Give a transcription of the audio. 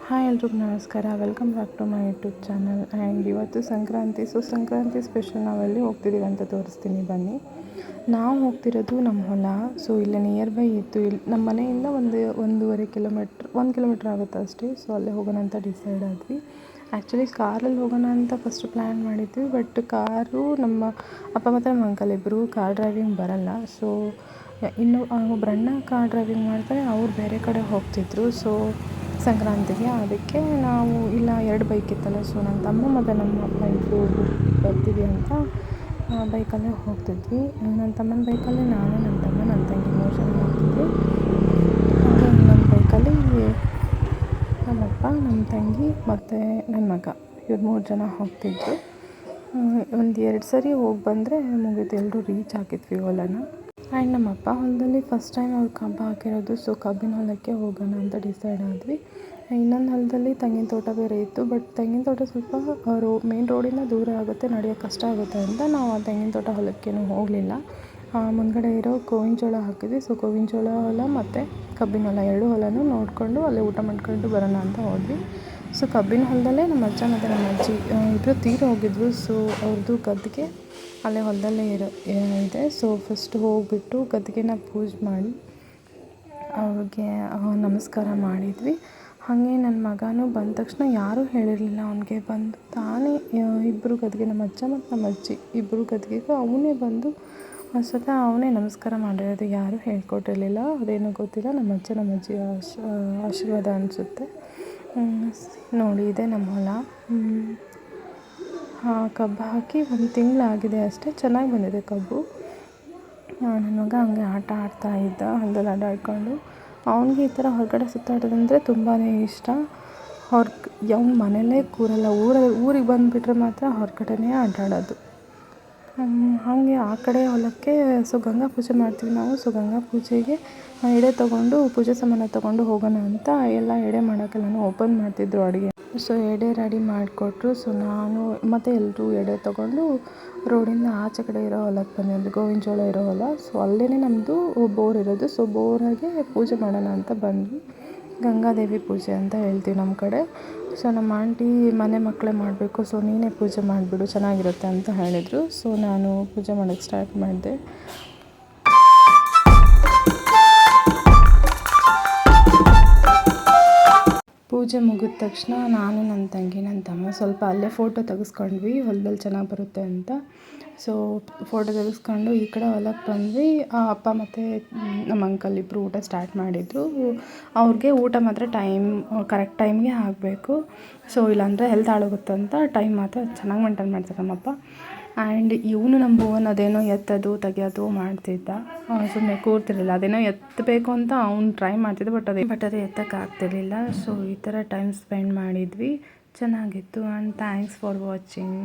Hi ಎಲ್ರಿಗೂ ನಮಸ್ಕಾರ. Welcome back to my YouTube channel. And ಇವತ್ತು ಸಂಕ್ರಾಂತಿ. ಸಂಕ್ರಾಂತಿ ಸ್ಪೆಷಲ್ ನಾವೆಲ್ಲಿ ಹೋಗ್ತಿದ್ದೀವಿ ಅಂತ ತೋರಿಸ್ತೀನಿ ಬನ್ನಿ. ನಾವು ಹೋಗ್ತಿರೋದು ನಮ್ಮ ಹೊಲ. ಇಲ್ಲಿ ನಿಯರ್ ಬೈ ಇತ್ತು. ಇಲ್ಲಿ ನಮ್ಮ ಮನೆಯಿಂದ 1.5 ಕಿಲೋಮೀಟ್ರ್ 1 ಕಿಲೋಮೀಟ್ರ್ ಆಗುತ್ತೆ ಅಷ್ಟೇ. ಅಲ್ಲೇ ಹೋಗೋಣ ಅಂತ ಡಿಸೈಡ್ ಆದ್ವಿ. ಆ್ಯಕ್ಚುಲಿ ಕಾರಲ್ಲಿ ಹೋಗೋಣ ಅಂತ ಫಸ್ಟ್ ಪ್ಲ್ಯಾನ್ ಮಾಡಿದ್ವಿ. ಬಟ್ ಕಾರು ನಮ್ಮ ಅಪ್ಪ ಮತ್ತು ನಮ್ಮ ಅಂಕಲ್ ಇಬ್ಬರು ಕಾರ್ ಡ್ರೈವಿಂಗ್ ಬರಲ್ಲ. ಇನ್ನು ಒಬ್ಬರಣ್ಣ ಕಾರ್ ಡ್ರೈವಿಂಗ್ ಮಾಡ್ತಾರೆ, ಅವ್ರು ಬೇರೆ ಕಡೆ ಹೋಗ್ತಿದ್ರು ಸಂಕ್ರಾಂತಿಗೆ. ಅದಕ್ಕೆ ನಾವು ಇಲ್ಲ 2 ಬೈಕ್ ಇತ್ತಲ್ಲ, ನನ್ನ ತಮ್ಮ ಮತ್ತು ನಮ್ಮ ಅಪ್ಪ ಇಬ್ಬರು ಬರ್ತೀವಿ ಅಂತ ಬೈಕಲ್ಲೇ ಹೋಗ್ತಿದ್ವಿ. ನನ್ನ ತಮ್ಮನ ಬೈಕಲ್ಲಿ ನಾನು, ನನ್ನ ತಮ್ಮ, ನನ್ನ ತಂಗಿ 3 ಜನ ಹೋಗ್ತಿದ್ವಿ. ಹಾಗೆ ಇನ್ನೊಂದು ಬೈಕಲ್ಲಿ ನಮ್ಮಪ್ಪ, ನಮ್ಮ ತಂಗಿ ಮತ್ತು ನನ್ನ ಮಗ ಇವ್ರು 3 ಜನ ಹೋಗ್ತಿದ್ರು. 1-2 ಸರಿ ಹೋಗಿ ಬಂದರೆ ಮುಗಿತು, ಎಲ್ಲರೂ ರೀಚ್ ಆಗಿದ್ವಿ ಹೊಲನ. ಆ್ಯಂಡ್ ನಮ್ಮ ಅಪ್ಪ ಹೊಲದಲ್ಲಿ ಫಸ್ಟ್ ಟೈಮ್ ಅವ್ರು ಕಬ್ಬು ಹಾಕಿರೋದು. ಕಬ್ಬಿನ ಹೊಲಕ್ಕೆ ಹೋಗೋಣ ಅಂತ ಡಿಸೈಡ್ ಆದ್ವಿ. ಇನ್ನೊಂದು ಹೊಲದಲ್ಲಿ ತೆಂಗಿನ ತೋಟ ಬೇರೆ ಇತ್ತು. ಬಟ್ ತೆಂಗಿನ ತೋಟ ಸ್ವಲ್ಪ ಮೇನ್ ರೋಡಿಂದ ದೂರ ಆಗುತ್ತೆ, ನಡೆಯೋಕ್ಕೆ ಕಷ್ಟ ಆಗುತ್ತೆ ಅಂತ ನಾವು ಆ ತೆಂಗಿನ ತೋಟ ಹೊಲಕ್ಕೇನು ಹೋಗಲಿಲ್ಲ. ಮುಂದ್ಗಡೆ ಇರೋ ಗೋವಿನ ಜೋಳ ಹಾಕಿದ್ವಿ. ಗೋವಿನ ಜೋಳ ಹೊಲ ಮತ್ತು ಕಬ್ಬಿನ ಹೊಲ 2 ಹೊಲನೂ ನೋಡಿಕೊಂಡು ಅಲ್ಲೇ ಊಟ ಮಾಡ್ಕೊಂಡು ಬರೋಣ ಅಂತ ಹೋದ್ವಿ. ಕಬ್ಬಿನ ಹೊಲದಲ್ಲೇ ನಮ್ಮ ಅಜ್ಜ ಮತ್ತು ನಮ್ಮ ಅಜ್ಜಿ ಇಬ್ಬರು ತೀರಿ ಹೋಗಿದ್ರು. ಅವ್ರದ್ದು ಗದ್ದೆ ಅಲ್ಲೇ ಹೊಲದಲ್ಲೇ ಇದೆ. ಫಸ್ಟ್ ಹೋಗಿಬಿಟ್ಟು ಗದ್ದೆನ ಪೂಜೆ ಮಾಡಿ ಅವ್ರಿಗೆ ನಮಸ್ಕಾರ ಮಾಡಿದ್ವಿ. ಹಾಗೆ ನನ್ನ ಮಗನೂ ಬಂದ ತಕ್ಷಣ ಯಾರೂ ಹೇಳಿರಲಿಲ್ಲ ಅವನಿಗೆ. ಬಂದು ತಾನೇ ಇಬ್ಬರು ಗದ್ದೆಗೆ, ನಮ್ಮ ಅಜ್ಜ ಮತ್ತು ನಮ್ಮ ಅಜ್ಜಿ ಇಬ್ಬರು ಗದ್ದೆಗೂ ಅವನೇ ಬಂದು ಸ್ವತಃ ಅವನೇ ನಮಸ್ಕಾರ ಮಾಡಿರೋದು. ಯಾರೂ ಹೇಳ್ಕೊಟ್ಟಿರಲಿಲ್ಲ, ಅದೇನೋ ಗೊತ್ತಿಲ್ಲ. ನಮ್ಮ ಅಜ್ಜ ನಮ್ಮ ಅಜ್ಜಿ ಆಶೀರ್ವಾದ ಅನಿಸುತ್ತೆ. ನೋಡಿ, ಇದೆ ನಮ್ಮ ಹೊಲ. ಕಬ್ಬು ಹಾಕಿ 1 ತಿಂಗಳಾಗಿದೆ ಅಷ್ಟೇ. ಚೆನ್ನಾಗಿ ಬಂದಿದೆ ಕಬ್ಬು. ನನ್ನ ಮಗ ಹಂಗೆ ಆಟ ಆಡ್ತಾ ಇದ್ದ, ಹೊಲದಲ್ಲಿ ಆಟಾಡ್ಕೊಂಡು. ಅವನಿಗೆ ಈ ಥರ ಹೊರಗಡೆ ಸುತ್ತಾಡೋದಂದರೆ ತುಂಬಾ ಇಷ್ಟ. ಅವ್ನ ಮನೆಯಲ್ಲೇ ಕೂರಲ್ಲ. ಊರಿಗೆ ಬಂದುಬಿಟ್ರೆ ಮಾತ್ರ ಹೊರಗಡೆನೇ ಆಟಾಡೋದು. ಹಾಗೆ ಆ ಕಡೆ ಹೊಲಕ್ಕೆ ಗಂಗಾ ಪೂಜೆ ಮಾಡ್ತೀವಿ ನಾವು. ಗಂಗಾ ಪೂಜೆಗೆ ಎಡೆ ತೊಗೊಂಡು, ಪೂಜೆ ಸಾಮಾನು ತೊಗೊಂಡು ಹೋಗೋಣ ಅಂತ ಎಲ್ಲ ಎಡೆ ಮಾಡೋಕ್ಕೆಲ್ಲನೂ ಓಪನ್ ಮಾಡ್ತಿದ್ರು ಅಡುಗೆ. ಎಡೆ ರೆಡಿ ಮಾಡಿಕೊಟ್ರು. ನಾನು ಮತ್ತು ಎಲ್ಲರೂ ಎಡೆ ತೊಗೊಂಡು ರೋಡಿಂದ ಆಚೆ ಕಡೆ ಇರೋ ಹೊಲಕ್ಕೆ ಬಂದಿದ್ದು, ಗೋವಿನ ಜೋಳ ಇರೋ ಹೊಲ. ಅಲ್ಲೇ ನಮ್ಮದು ಬೋರ್ ಇರೋದು. ಬೋರಾಗೆ ಪೂಜೆ ಮಾಡೋಣ ಅಂತ ಬಂದ್ವಿ. ಗಂಗಾದೇವಿ ಪೂಜೆ ಅಂತ ಹೇಳ್ತೀವಿ ನಮ್ಮ ಕಡೆ. ನಮ್ಮ ಆಂಟಿ ಮನೆ ಮಕ್ಕಳೇ ಮಾಡಬೇಕು, ನೀನೇ ಪೂಜೆ ಮಾಡಿಬಿಡು, ಚೆನ್ನಾಗಿರುತ್ತೆ ಅಂತ ಹೇಳಿದರು. ನಾನು ಪೂಜೆ ಮಾಡೋಕ್ಕೆ ಸ್ಟಾರ್ಟ್ ಮಾಡಿದೆ. ಪೂಜೆ ಮುಗಿದ ತಕ್ಷಣ ನಾನು, ನನ್ನ ತಂಗಿ, ನನ್ನ ತಮ್ಮ ಸ್ವಲ್ಪ ಅಲ್ಲೇ ಫೋಟೋ ತೆಗೆಸ್ಕೊಂಡ್ವಿ. ಹೊಲದಲ್ಲಿ ಚೆನ್ನಾಗಿ ಬರುತ್ತೆ ಅಂತ. ಫೋಟೋ ತೆಗೆಸ್ಕೊಂಡು ಈ ಕಡೆ ಹೊಲಕ್ಕೆ ಬಂದ್ವಿ. ಅಪ್ಪ ಮತ್ತು ನಮ್ಮ ಅಂಕಲ್ ಇಬ್ಬರು ಊಟ ಸ್ಟಾರ್ಟ್ ಮಾಡಿದರು. ಅವ್ರಿಗೆ ಊಟ ಮಾತ್ರ ಕರೆಕ್ಟ್ ಟೈಮ್ಗೆ ಆಗಬೇಕು. ಇಲ್ಲಾಂದರೆ ಹೆಲ್ತ್ ಹಾಳಾಗುತ್ತಂತ ಟೈಮ್ ಮಾತ್ರ ಚೆನ್ನಾಗಿ ಮೇಂಟೈನ್ ಮಾಡ್ತಾರೆ ನಮ್ಮಪ್ಪ. ಆ್ಯಂಡ್ ಇವನು ನಮ್ಮ ಭುವನ್ ಅದೇನೋ ಎತ್ತೋದು ತೆಗಿಯೋದು ಮಾಡ್ತಿದ್ದ. ಸುಮ್ಮನೆ ಕೂರ್ತಿರಲಿಲ್ಲ. ಅದೇನೋ ಎತ್ತಬೇಕು ಅಂತ ಅವ್ನು ಟ್ರೈ ಮಾಡ್ತಿದ್ದ. ಬಟ್ ಅದು ಎತ್ತೋಕ್ಕಾಗ್ತಿರ್ಲಿಲ್ಲ. ಈ ಥರ ಟೈಮ್ ಸ್ಪೆಂಡ್ ಮಾಡಿದ್ವಿ. ಚೆನ್ನಾಗಿತ್ತು. And thanks for watching.